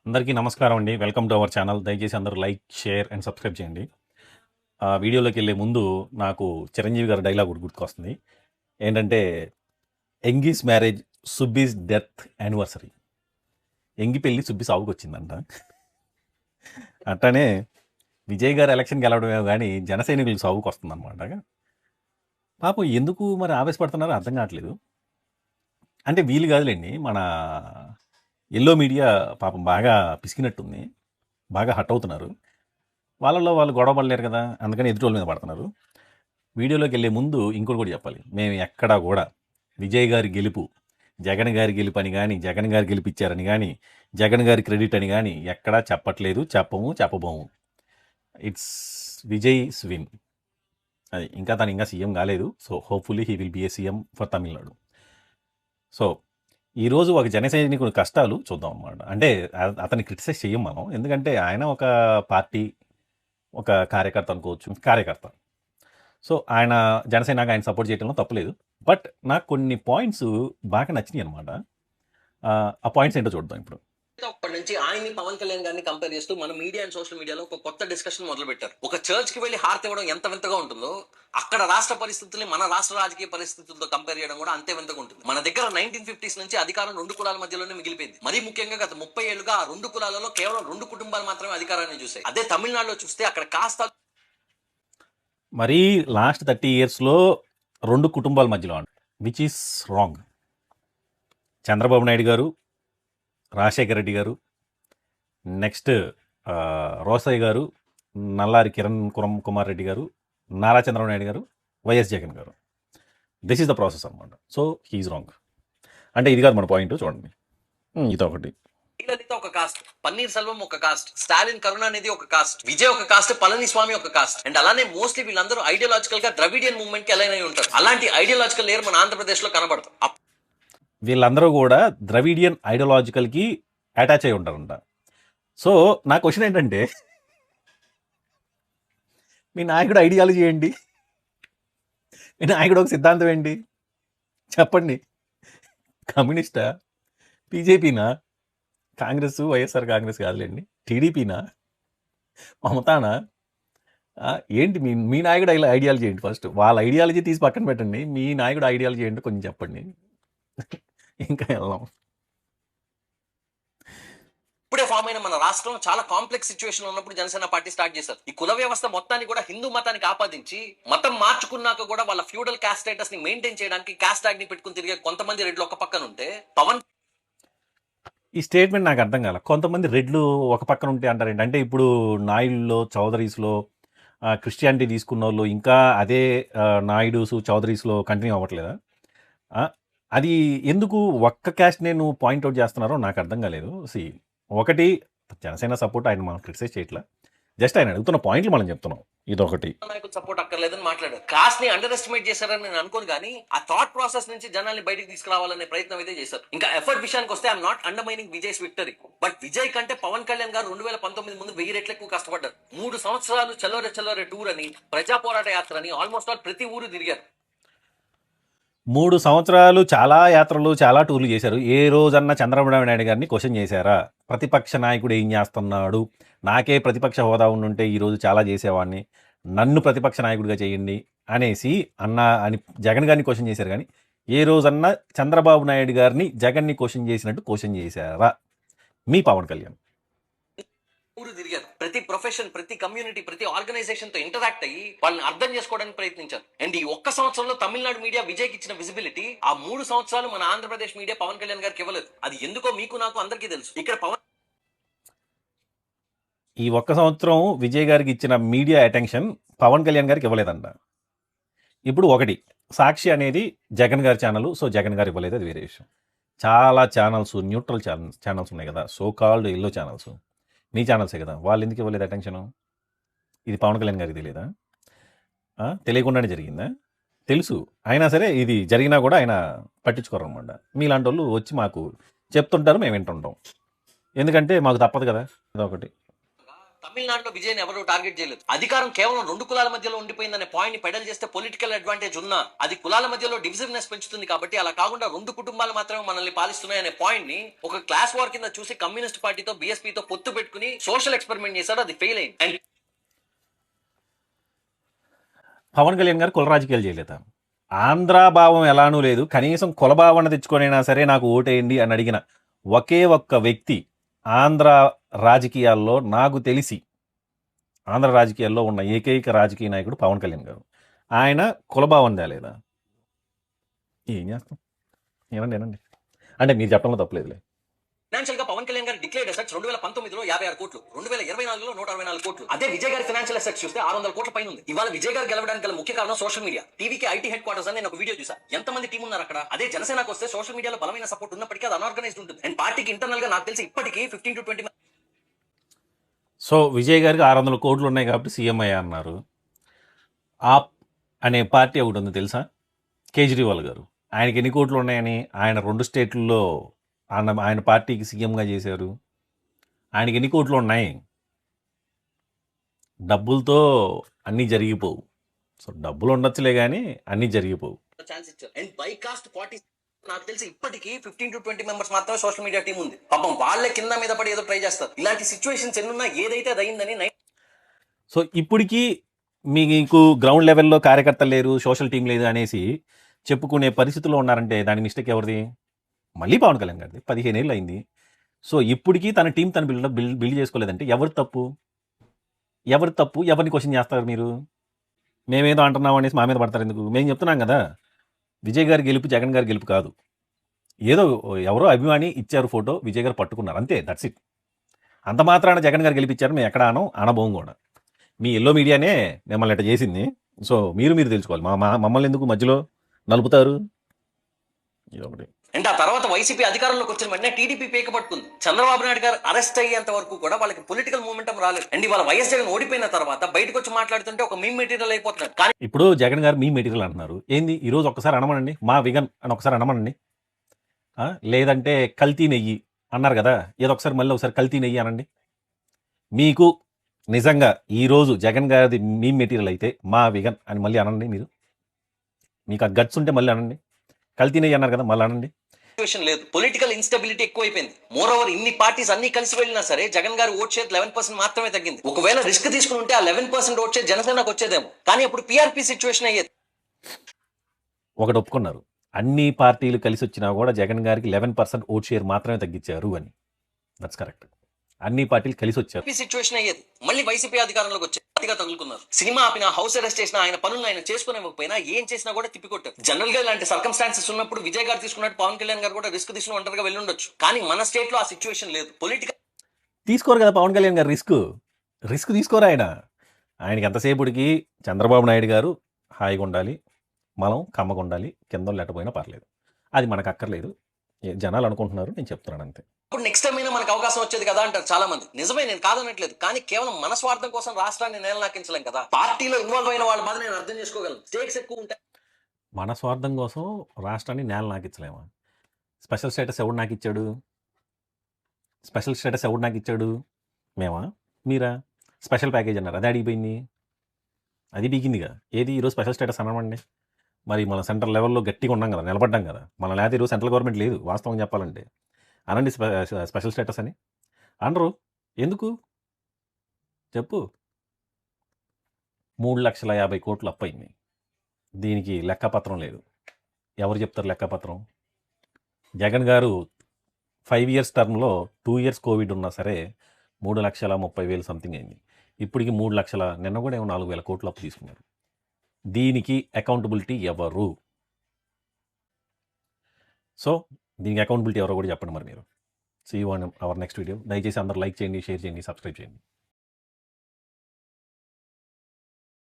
అందరికీ నమస్కారం అండి. Welcome to our channel. దయచేసి అందరూ లైక్, షేర్ అండ్ సబ్స్క్రైబ్ చేయండి. వీడియోలోకి వెళ్ళే ముందు నాకు చిరంజీవి గారి డైలాగ్ ఒకటి గుర్తుకొస్తుంది. ఏంటంటే, ఎంగీస్ మ్యారేజ్ సుబ్బీస్ డెత్ యానివర్సరీ. ఎంగి పెళ్ళి సుబ్బి సావుకు వచ్చిందంట. అట్లానే విజయ్ గారు ఎలక్షన్ గెలవడమే కానీ జనసైనికులు సావుకు వస్తుందన్నమాట. పాపం ఎందుకు మరి ఆవేశపడుతున్నారో అర్థం కావట్లేదు. అంటే వీలు కాదులేండి, మన ఎల్లో మీడియా పాపం బాగా పిసికినట్టుంది, బాగా హట్ అవుతున్నారు. వాళ్ళలో వాళ్ళు గొడవ పడలేరు కదా, అందుకని ఎదుటి వాళ్ళ మీద పడుతున్నారు. వీడియోలోకి వెళ్ళే ముందు ఇంకోటి కూడా చెప్పాలి. మేము ఎక్కడా కూడా విజయ్ గారి గెలుపు జగన్ గారి గెలుపు అని కానీ, జగన్ గారు గెలిపించారని కానీ, జగన్ గారి క్రెడిట్ అని కానీ ఎక్కడా చెప్పట్లేదు, చెప్పము, చెప్పబోము. It's Vijay's win. అది తను ఇంకా సీఎం కాలేదు. So hopefully he will be A CM for Tamil Nadu. So ఈరోజు ఒక జన సైనికుడి కష్టాలు చూద్దాం అన్నమాట. అంటే అతన్ని క్రిటిసైజ్ చేయం మనం, ఎందుకంటే ఆయన ఒక పార్టీ, ఒక కార్యకర్త అనుకోవచ్చు, కార్యకర్త. సో ఆయన జనసేనకు ఆయన సపోర్ట్ చేయడంలో తప్పలేదు. బట్ నాకు కొన్ని పాయింట్స్ బాగా నచ్చినాయి అనమాట. ఆ పాయింట్స్ ఏంటో చూద్దాం ఇప్పుడు. అప్పటి నుంచి ఆయన్ని పవన్ కళ్యాణ్ గారిని కంపేర్ చేస్తూ మన మీడియా అండ్ సోషల్ మీడియాలో ఒక కొత్త డిస్కషన్ మొదలు పెట్టారు. ఒక చర్చ్ కి వెళ్లి హారతి ఇవ్వడం ఎంత వింతగా ఉంటుందో, అక్కడ రాష్ట్ర పరిస్థితుల్ని మన రాష్ట్ర రాజకీయ పరిస్థితులతో కంపేర్ చేయడం కూడా అంతే వింతగా ఉంటుంది. మన దగ్గర 1950s నుంచి అధికారం రెండు కులాల మధ్యలోనే మిగిలిపోయింది. మరీ ముఖ్యంగా గత 30 ఏళ్లుగా ఆ రెండు కులాలలో కేవలం 2 కుటుంబాలు మాత్రమే అధికారాన్ని చూసాయి. అదే తమిళనాడులో చూస్తే అక్కడ కాస్త మరీ లాస్ట్ 30 yearsలో 2 కుటుంబాల మధ్యలో, which is wrong. Chandrababu Naidu గారు, రాజశేఖర రెడ్డి గారు, నెక్స్ట్ రోసయ్య గారు, నల్లారి కిరణ్ కుమార్ రెడ్డి గారు, నారా చంద్రబాబు నాయుడు గారు, వైఎస్ జగన్ గారు. దిస్ ఈస్ ద ప్రాసెస్ అనమాట. So he is wrong. అంటే ఇది కాదు మన పాయింట్. చూడండి, ఇదొకటి. జయలలిత ఒక కాస్ట్, పన్నీర్ సెల్వం ఒక కాస్ట్, స్టాలిన్ కరుణానిధి ఒక కాస్ట్, విజయ్ ఒక కాస్ట్, పళనిస్వామి ఒక కాస్ట్. అండ్ అలానే మోస్ట్లీ వీళ్ళందరూ ఐడియాలజికల్ గా ద్రవిడియన్ మూవ్మెంట్ కి అలైన్ అయి ఉంటారు. అలాంటి ఐడియాలజికల్ లేయర్ మన ఆంధ్రప్రదేశ్ లో కనబడతారు. వీళ్ళందరూ కూడా ద్రవిడియన్ ఐడియాలజికల్కి అటాచ్ అయి ఉంటారంట. సో నా క్వశ్చన్ ఏంటంటే, మీ నాయకుడు ఐడియాలజీ ఏంటి? మీ నాయకుడు ఒక సిద్ధాంతం ఏంటి చెప్పండి? కమ్యూనిస్టా, బీజేపీనా, కాంగ్రెస్, వైఎస్ఆర్ కాంగ్రెస్ కాదులేండి, టీడీపీనా, మమతానా, ఏంటి మీ నాయకుడు ఐడియాలజీ ఏంటి? ఫస్ట్ వాళ్ళ ఐడియాలజీ తీసి పక్కన పెట్టండి, మీ నాయకుడు ఐడియాలజీ ఏంటో కొంచెం చెప్పండి. ఇంకా వెళ్దాం. ఇప్పుడే ఫామ్ అయిన మన రాష్ట్రం చాలా కాంప్లెక్స్ సిచ్యువేషన్ ఉన్నప్పుడు జనసేన పార్టీ స్టార్ట్ చేశారు. ఈ కుల వ్యవస్థ మొత్తాన్ని కూడా హిందూ మతానికి ఆపాదించి, మతం మార్చుకున్నాక కూడా వాళ్ళ ఫ్యూడల్ కాస్ట్ స్టేటస్ ని మెయింటైన్ చేయడానికి కాస్ట్ ట్యాగ్ ని పెట్టుకుని తిరిగే కొంతమంది రెడ్లు ఒక పక్కన ఉంటే, పవన్ ఈ స్టేట్మెంట్ నాకు అర్థం కాల. కొంతమంది రెడ్లు ఒక పక్కన ఉంటే అంటారేంటి? అంటే ఇప్పుడు నాయుడులో, చౌదరీస్లో క్రిస్టియానిటీ తీసుకున్న వాళ్ళు ఇంకా అదే నాయుడుస్, చౌదరీస్లో కంటిన్యూ అవ్వట్లేదా? అది ఎందుకు ఒక్క క్యాస్ట్నే నువ్వు పాయింట్అవుట్ చేస్తున్నారో నాకు అర్థం కాలేదు. ఒకటి, జనసేన సపోర్ట్ ఆయన మనం క్రిటిసైజ్ చేయట్లా, జస్ట్ ఆయన అడుగుతున్న పాయింట్లు మనం చెప్తున్నాం. ఇదొకటి. సపోర్ట్ అక్కర్లేదని మాట్లాడారు. కాస్ట్ ని అండర్ ఎస్టిమేట్ చేశారని నేను అనుకోను, కానీ ఆ థాట్ ప్రాసెస్ నుంచి జనాల్ని బయటకు తీసుకురావాలనే ప్రయత్నం అయితే చేశారు. ఇంకా ఎఫర్ట్ విషయానికి వస్తే I'm not undermining Vijay's victory, but Vijay కంటే పవన్ కళ్యాణ్ గారు 2019 ముందు 1000 రెట్లు ఎక్కువ కష్టపడ్డారు. 3 సంవత్సరాలు చల్లోరే టూర్ అని, ప్రజా పోరాట యాత్ర అని ఆల్మోస్ట్ ఆల్ ప్రతి ఊరు తిరిగారు. 3 సంవత్సరాలు చాలా యాత్రలు, చాలా టూర్లు చేశారు. ఏ రోజన్నా చంద్రబాబు నాయుడు గారిని క్వశ్చన్ చేశారా? ప్రతిపక్ష నాయకుడు ఏం చేస్తున్నాడు, నాకే ప్రతిపక్ష హోదా ఉండుంటే ఈరోజు చాలా చేసేవాడిని, నన్ను ప్రతిపక్ష నాయకుడిగా చేయండి అనేసి అని జగన్ గారిని క్వశ్చన్ చేశారు. కానీ ఏ రోజన్నా చంద్రబాబు నాయుడు గారిని జగన్ని క్వశ్చన్ చేసినట్టు క్వశ్చన్ చేశారా మీ పవన్ కళ్యాణ్? ఊరు తిరిగారు. ప్రతి ప్రొఫెషన్, ప్రతి కమ్యూనిటీ, ప్రతి ఆర్గనైజేషన్ తో ఇంటరాక్ట్ అయ్యి వాళ్ళని అర్థం చేసుకోవడానికి ప్రయత్నించారు. అండ్ ఈ ఒక్క సంవత్సరంలో తమిళనాడు మీడియా విజయ్కి ఇచ్చిన విజిబిలిటీ ఆ 3 సంవత్సరాలు మన ఆంధ్రప్రదేశ్ మీడియా పవన్ కళ్యాణ్ గారికి ఇవ్వలేదు. అది ఎందుకో మీకు నాకు అందరికీ తెలుసు. ఇక్కడ ఈ ఒక్క సంవత్సరం విజయ్ గారికి ఇచ్చిన మీడియా అటెన్షన్ పవన్ కళ్యాణ్ గారికి ఇవ్వలేదంట. ఇప్పుడు ఒకటి, సాక్షి అనేది జగన్ గారి ఛానల్, సో జగన్ గారు ఇవ్వలేదు, అది వేరే విషయం. చాలా ఛానల్స్, న్యూట్రల్ ఛానల్స్ ఉన్నాయి కదా, సో కాల్డ్ ఎల్లో ఛానల్స్, నీ ఛానల్సే కదా, వాళ్ళు ఎందుకు ఇవ్వలేదు అటెన్షను? ఇది పవన్ కళ్యాణ్ గారికి తెలియదా? తెలియకుండానే జరిగిందా? తెలుసు. అయినా సరే ఇది జరిగినా కూడా ఆయన పట్టించుకోరు అనమాట. మీలాంటి వాళ్ళు వచ్చి మాకు చెప్తుంటారు, మేము వింటుంటాం, ఎందుకంటే మాకు తప్పదు కదా. అదొకటి. తమిళనాడులో విజయ్ని ఎవరు టార్గెట్ చేయలేదు. అధికారం కేవలం 2 కులాల మధ్యలో ఉండిపోయిందనే పాయింట్ ని పెడల్ చేస్తే పొలిటికల్ అడ్వాంటేజ్ ఉన్నా అది కులాల మధ్యలో డివిజివ్నెస్ పెంచుతుంది. కాబట్టి అలా కాకుండా 2 కుటుంబాలు మాత్రమే మనల్ని పాలిస్తున్నాయనే పాయింట్ ని ఒక క్లాస్ వార్ కింద చూసి కమ్యూనిస్ట్ పార్టీతో బీఎస్పీతో పొత్తు పెట్టుకుని సోషల్ ఎక్స్పెరిమెంట్ చేశారు. అది ఫెయిల్ అయింది. అండ్ పవన్ కళ్యాణ్ గారు కుల రాజకీయాలు చేయలేదా? ఆంధ్రా భావం ఎలానూ లేదు, కనీసం కుల భావన తెచ్చుకొనైనా సరే నాకు ఓటేయండి అని అడిగిన ఒకే ఒక్క వ్యక్తి ఆంధ్ర రాజకీయాల్లో నాకు తెలిసి ఆంధ్ర రాజకీయాల్లో ఉన్న ఏకైక రాజకీయ నాయకుడు పవన్ కళ్యాణ్ గారు. ఆయన కులభావం తేలేదా? ఏం చేస్తాం, ఏనండి అంటే మీరు చెప్పడంలో తప్పలేదులే. ఫైనాన్షియల్ గా పవన్ కళ్యాణ్ గారి డిక్లేర్డ్ అసెట్స్ 2019లో 56 కోట్లు, 2024లో 164 కోట్లు. అదే విజయ్ గారి ఫైనాన్షియల్ అసెట్స్ చూస్తే 600 కోట్ల పైన ఉంది. ఇవాళ విజయ్ గారు గెలవడానికి గల ముఖ్య కారణం సోషల్ మీడియా. టీవీకి ఐటీ హెడ్ క్వార్టర్స్ అని నేను ఒక వీడియో చూసా. ఎంతమంది టీం ఉన్నారు అక్కడ. అదే జనసేనకు వస్తే సోషల్ మీడియాలో బలమైన సపోర్ట్ ఉన్నప్పటికీ అది అన్ఆర్గనైజ్డ్ ఉంటుంది. అండ్ పార్టీకి ఇంటర్నల్ గా నాకు తెలిసి ఇప్పటికీ 15 to 20 సో విజయ్ గారికి 600 కోట్లు ఉన్నాయి కాబట్టి సీఎం అయ్యా అన్నారు. ఆప్ అనే పార్టీ ఒకటి ఉంది తెలుసా, కేజ్రీవాల్ గారు. ఆయనకి ఎన్ని కోట్లు ఉన్నాయని ఆయన 2 స్టేట్లలో ఆయన పార్టీకి సీఎంగా చేశారు. ఆయనకి ఎన్ని కోట్లు ఉన్నాయి? డబ్బులతో అన్నీ జరిగిపోవు. సో డబ్బులు ఉండొచ్చులే కానీ అన్నీ జరిగిపోవు. ఛాన్స్ ఇచ్చారు. అండ్ బై కాస్ట్ పార్టీ నాకు తెలిసి ఇప్పటికీ 15 to 20 మెంబర్స్ మాత్రమే సోషల్ మీడియా టీం ఉంది. పాపం వాళ్ళే కింద మీద పడి ఏదో ట్రై చేస్తారు. ఇలాంటి సిచ్యువేషన్స్ ఎన్నున్నా ఏదైతే అది అయిందని సో ఇప్పటికీ మీకు గ్రౌండ్ లెవెల్లో కార్యకర్తలు లేరు, సోషల్ టీం లేదు అనేసి చెప్పుకునే పరిస్థితుల్లో ఉన్నారంటే దాని మిస్టేక్ ఎవరిది? మళ్ళీ పవన్ కళ్యాణ్ గారిది. 15 ఏళ్ళు అయింది. సో ఇప్పటికీ తన టీం తను బిల్డ్ చేసుకోలేదంటే ఎవరి తప్పు? ఎవరిని క్వశ్చన్ చేస్తారు మీరు? మేమేదో అంటున్నాం అనేసి మా మీద పడతారు ఎందుకు? మేము చెప్తున్నాం కదా, విజయ్ గారి గెలుపు జగన్ గారి గెలుపు కాదు. ఏదో ఎవరో అభిమాని ఇచ్చారు ఫోటో, విజయ్ గారు పట్టుకున్నారు, అంతే, దట్స్ ఇట్. అంత మాత్రాన జగన్ గారు గెలిపించారు మేము ఎక్కడ అనబోం కూడా. మీ ఎల్లో మీడియానే మిమ్మల్ని అట్లా చేసింది. సో మీరు తెలుసుకోవాలి. మమ్మల్ని ఎందుకు మధ్యలో నలుపుతారు? ఇదొకటి. అండ్ ఆ తర్వాత వైసీపీ అధికారంలోకి వచ్చిన వెంటనే టీడీపీ పీక పట్టుకుంది. చంద్రబాబు నాయుడు గారు అరెస్ట్ అయ్యేంత వరకు కూడా వాళ్ళకి పొలిటికల్ మూమెంటం రాలేదు. అండ్ ఇవాళ వైఎస్ జగన్ ఓడిపోయిన తర్వాత బయటకు వచ్చి మాట్లాడుతుంటే ఒక మీమ్ మెటీరియల్ అయిపోతున్నారు. కానీ ఇప్పుడు జగన్ గారు మీ మెటీరియల్ అంటున్నారు. ఏంది ఈ రోజు ఒక్కసారి అనమనండి, మా విగన్ అని ఒకసారి అనమనండి. లేదంటే కల్తీ నెయ్యి అన్నారు కదా, ఏదో ఒకసారి మళ్ళీ ఒకసారి కల్తీ నెయ్యి అనండి. మీకు నిజంగా ఈరోజు జగన్ గారిది మీ మెటీరియల్ అయితే మా విగన్ అని మళ్ళీ అనండి. మీకు ఆ గట్స్ ఉంటే మళ్ళీ అనండి. కల్తీ నెయ్యి అన్నారు కదా, మళ్ళీ అనండి. సిచ్యువేషన్ లేదు. పొలిటికల్ ఇన్స్టెబిలిటీ ఎక్కువైపోయింది. మోర్ ఓవర్ ఇన్ని పార్టీస్ అన్ని కలిసి వెళ్ళినా సరే జగన్ గారు ఓట్ షేర్ 11% మాత్రమే తగ్గింది. ఒకవేళ రిస్క్ తీసుకుని ఉంటే ఆ 11% ఓట్ షేర్ జనసేనకు వచ్చేదేమో, కానీ అప్పుడు పీఆర్పీ సిచ్యువేషన్ అయ్యేది. ఒకటి ఒప్పుకున్నారు, అన్ని పార్టీలు కలిసి వచ్చినా కూడా జగన్ గారికి 11% ఓట్ షేర్ మాత్రమే తగ్గించారు అని. That's correct. అన్ని పార్టీలు కలిసి వచ్చారు. సిచ్యువేషన్ అయ్యేది. మళ్ళీ వైసీపీ అధికారంలోకి వచ్చి తగులుకున్నారు. సినిమా ఆపినా, హౌస్ అరెస్ట్ చేసినా, ఆయన పనులను ఆయన చేసుకునేకపోయినా ఏం చేసినా కూడా తిప్పికొట్టారు. జనరల్ గా ఇలాంటి సర్కమ్స్టాన్సెస్ ఉన్నప్పుడు విజయ్ గారు తీసుకున్నట్టు పవన్ కళ్యాణ్ గారు కూడా రిస్క్ తీసుకుని ఒంటరిగా వెళ్ళి ఉండొచ్చు. కానీ మన స్టేట్ లో ఆ సిచ్యువేషన్ లేదు. పొలిటికల్ తీసుకోరు కదా పవన్ కళ్యాణ్ గారు రిస్క్ తీసుకోరు. ఆయనకి ఎంతసేపుడికి చంద్రబాబు నాయుడు గారు హాయిగా ఉండాలి, మనం కమ్మగా ఉండాలి, కింద లేకపోయినా పర్లేదు, అది మనకు అక్కర్లేదు. జనాలు అనుకుంటున్నారు, నేను చెప్తున్నాను అంతే. ఇప్పుడు నెక్స్ట్ టైం అయినా మనకు అవకాశం వచ్చేది కదా అంటారు చాలా మంది. నిజమే, నేను కాదనట్లేదు. కానీ కేవలం మన స్వార్థం కోసం రాష్ట్రాన్ని నేలనాకించలేం కదా. పార్టీలో ఇన్వాల్వ్ అయిన వాళ్ళ బాధ నేను అర్థం చేసుకోగలను. స్టేక్స్ ఎక్కువ ఉంటాయి. మన స్వార్థం కోసం రాష్ట్రాన్ని నేలనాకించలేమా? స్పెషల్ స్టేటస్ ఎవడు నాకు ఇచ్చాడు? మేమా? మీరా? స్పెషల్ ప్యాకేజ్ అన్నారు, అదే అడిగిపోయింది, అది బీకిందిగా. ఏది ఈరోజు స్పెషల్ స్టేటస్ అనమండి. మరి మన సెంట్రల్ లెవెల్లో గట్టిగా ఉన్నాం కదా, నిలబడ్డాం కదా. మన లేకపోతే ఈరోజు సెంట్రల్ గవర్నమెంట్ లేదు, వాస్తవం చెప్పాలంటే. అనండి స్పెషల్ స్టేటస్ అని అనరు. ఎందుకు చెప్పు? 3,50,000 కోట్లు అప్పయింది. దీనికి లెక్కపత్రం లేదు. ఎవరు చెప్తారు లెక్కపత్రం? జగన్ గారు 5 years టర్మ్లో 2 years కోవిడ్ ఉన్నా సరే 3,30,000 సంథింగ్ అయింది. ఇప్పటికి 3 లక్షల, నిన్న కూడా ఏమో 4,000 కోట్లు అప్పు తీసుకున్నారు. దీనికి అకౌంటబిలిటీ ఎవరు? సో దీనికి అకౌంటబిలిటీ ఎవరో కూడా చెప్పండి మరి మీరు. See you on our next video. దయచేసి అందరూ లైక్ చేయండి, షేర్ చేయండి, సబ్స్క్రైబ్ చేయండి.